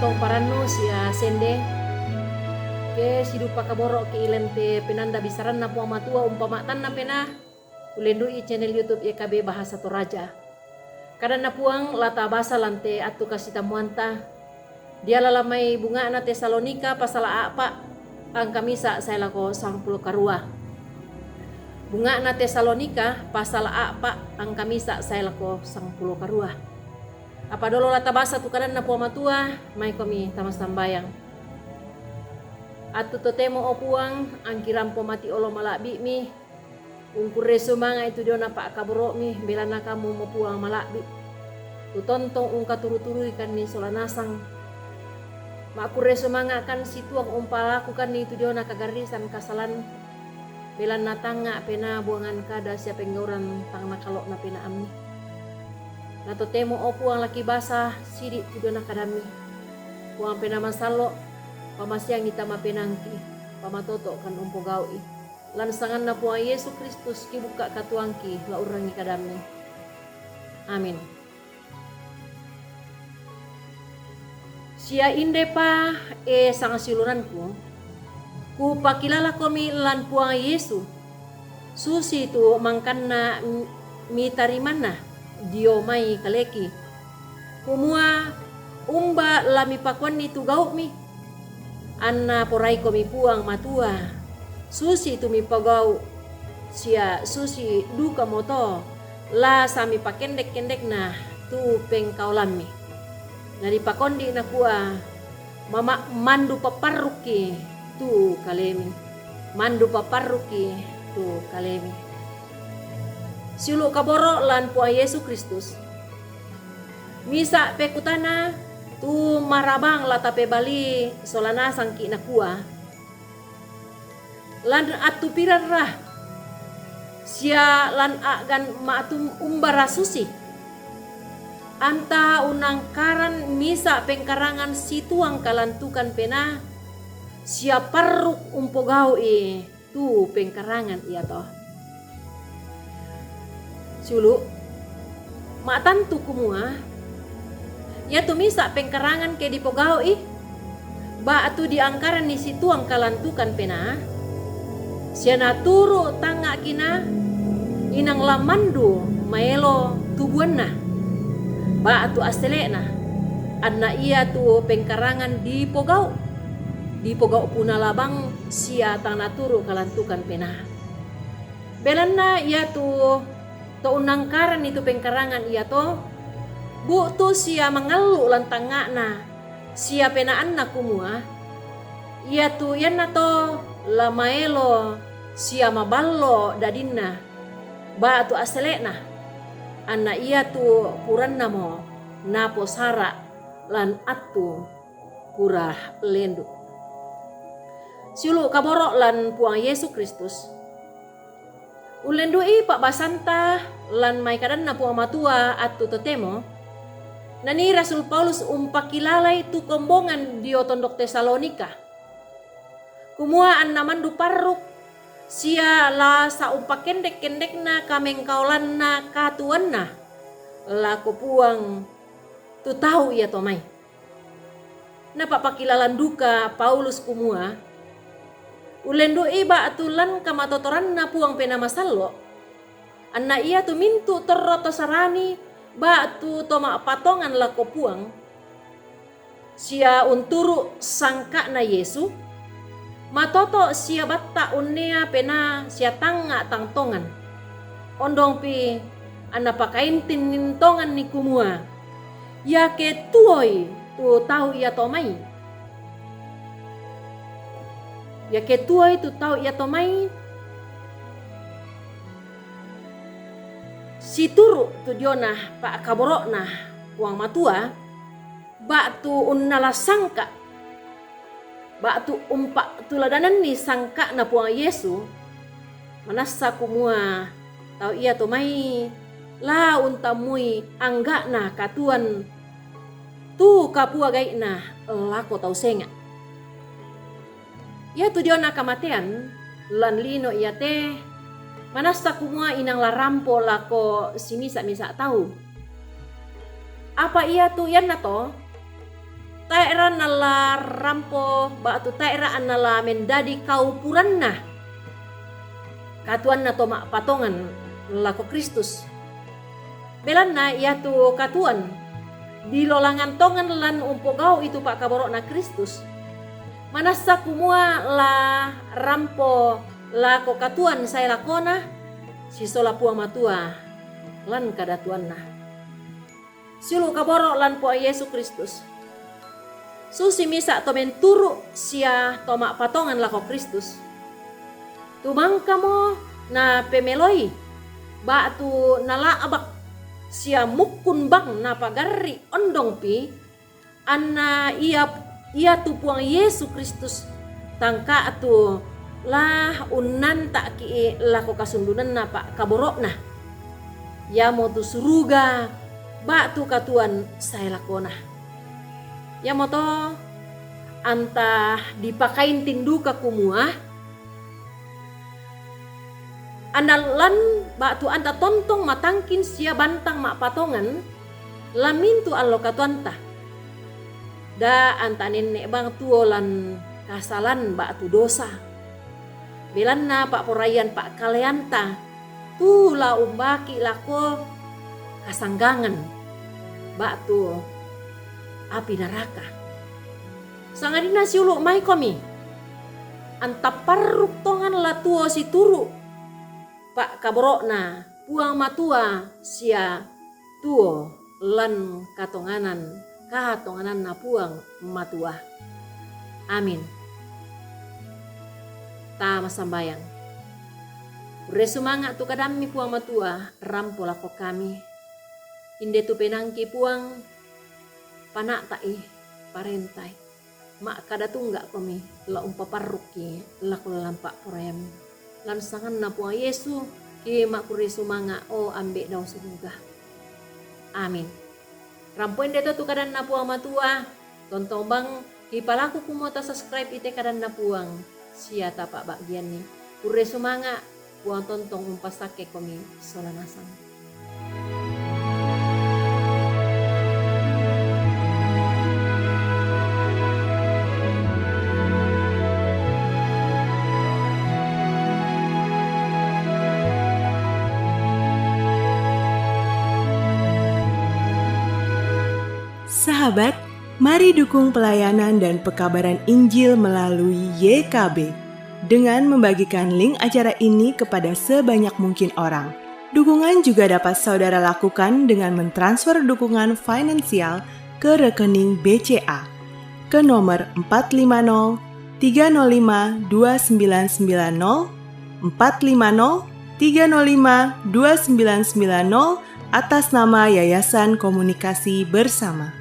tong parano sia sende ke sidupa kaboro ke ilente penanda bisaran na puang matua umpamatan na pena ulendui channel YouTube YKB Bahasa Toraja. Kadang na puang lata basa lante atu kasita muanta dia lalamay bunga na Tesalonika pasal apa ang kamisa saya lako 10 karua. Bunga na Tesalonika pasal apa ang kamisa saya lako 10 karua. Apa dolo lata basa tu kanan na puang matua may kami tamas tambayang. Atu totemo opuang ang kirampo mati olo malabi mi ungkure sumanga itu dia napa kaburo mi belana kamu mapuang malabi tu tontong ungka turu-turu ikan mi solanasang makure sumanga kan situang umpalaku kan itu dia nakagarisan kasalan belana tanga pena buangan kada siapa penggauran tang nakalo na pena amni na totemo opuang laki basa sidik tu dia nakadami puang pena masalo pamasyang kita mapenangki pamatoto kan umpo gawi lansangan na puang Yesus Kristus kibuka katuangki la urangi kadami. Amin. Sia inde pa sang siluranku ku pakilala komi lan puang Yesus susi tu mangkanna mi tarimana dio mai kaleki kumua umba lami pakwan ni tu gau mi anna porai komi puang matua susi tu mi pagau sia susi duka moto la sami pakendek-kendek na tu pengkaulan mi nari pakondi na kuah mama mandu paparruki tu kalemi mandu paparruki tu kalemi siulu kaboro lan puang Yesus Kristus misa pekutana tu marabang latape bali solana sangki na kuah lan atu pirarah sia lan agan maatum umbara susi anta unangkaran misa pengkarangan situang kalantukan pena sia parruk umpogau tu pengkarangan iya toh sulu matantu kumua ya tu misa pengkarangan ke dipogau ba atu diangkaran ni situang kalantukan pena sia naturu tanga kina inang lamandu maelo tubuanna ba atu astelena anna iya tu pengkarangan dipogau puna labang sia tang naturu kalantukan pena belanna iya tu unangkaran itu pengkarangan iya to bu tu sia mangalu lantanga na sia penaan na kumua iya tu yan na to lamaelo sia maballo dadinna ba tu aselena anna iya tu puranna mo napo sara lan atu purah lendu siulu kaboro lan puang Yesus Kristus ulendui pak basanta lan mai kadan na puang matua atu totemo nani Rasul Paulus umpakilalai tu kombongan dio tondok Tesalonika kumua an namandu parruk sia la sa umpakendek-kendek na kamengkaulan na katuan na la puang tu tahu ya tomai na papakilalan duka Paulus kumua ulendo iba atulan kamatotoran na puang pena masallo anna iya tu mintu torroto sarani ba tu toma patongan la puang sia unturu sangka na Yesu matoto sia batta unnea pena sia tanga tangtongan ondong pi anna pakain tinintongan ni kumua ya ke tuoi tu tahu ia tomai ya ke tuoi tu tahu ia tomai si turu tu diona pa kaboro na puang matua ba tu unnala sangka ba tu umpak tuladanan ni sangka na puang Yesu manasa kumua tau iya to mai la untamui angga na katuan tu kapua gai na lako tau senga ya tu dia na kamatean lan lino iya te manasa kumua inang larampo lako simisa misa tahu apa iya tu yan na to taera nala rampo batu taera anala mendadi kau puranna katuan na toma patongan lako Kristus. Belanna ia tu katuan di lolangan tongan lan umpogau itu pak kaborok na Kristus. Manasa kumua la rampo la ko katuan saya lakona si sola puang matua lan kadatuan na. Silu kaborok lan po Yesus Kristus. Susi misa to menturu sia toma patongan lako Kristus. Tumangka mo na pemeloi batu nala abak sia mukun bang na pagari ondong pi anna ia tu puang Yesus Kristus tangka atu lah unan tak ki lako kasundunan na pak kaborok na ya mo tu suruga batu katuan saya lakona ya mo to anta dipakain tinduka kumua andalan batu anta tontong matangkin sia bantang mak patongan lamintu allo katuanta da anta nenek bang tuolan kasalan batu dosa belanna pak porayan pak kaleanta tu la umbaki lako kasanggangan batu api neraka sangadina siuluk mai komi anta parruk tongan la tuo si turu pak kaborokna puang matua sia tuo lan katonganan na puang matua. Amin. Ta masambayang. Resumanga tu kadami puang matua rampo lako kami. Inde tu penangki puang panak tai parentai. Mak kada tunggak kami la umpa parruki lako lampak porayam. Lan sangan na puang Yesu ki mak kurisu manga o ambek daun surga. Amin. Rampoin deto tu kadan na puang matua tontong bang ki palaku kumota subscribe ite kadan na puang sia tapak bagian ni kurisu manga puang tontong umpasake komi solanasang. Sahabat, mari dukung pelayanan dan pekabaran Injil melalui YKB dengan membagikan link acara ini kepada sebanyak mungkin orang. Dukungan juga dapat saudara lakukan dengan mentransfer dukungan finansial ke rekening BCA ke nomor 450 305 2990 450 305 2990 atas nama Yayasan Komunikasi Bersama.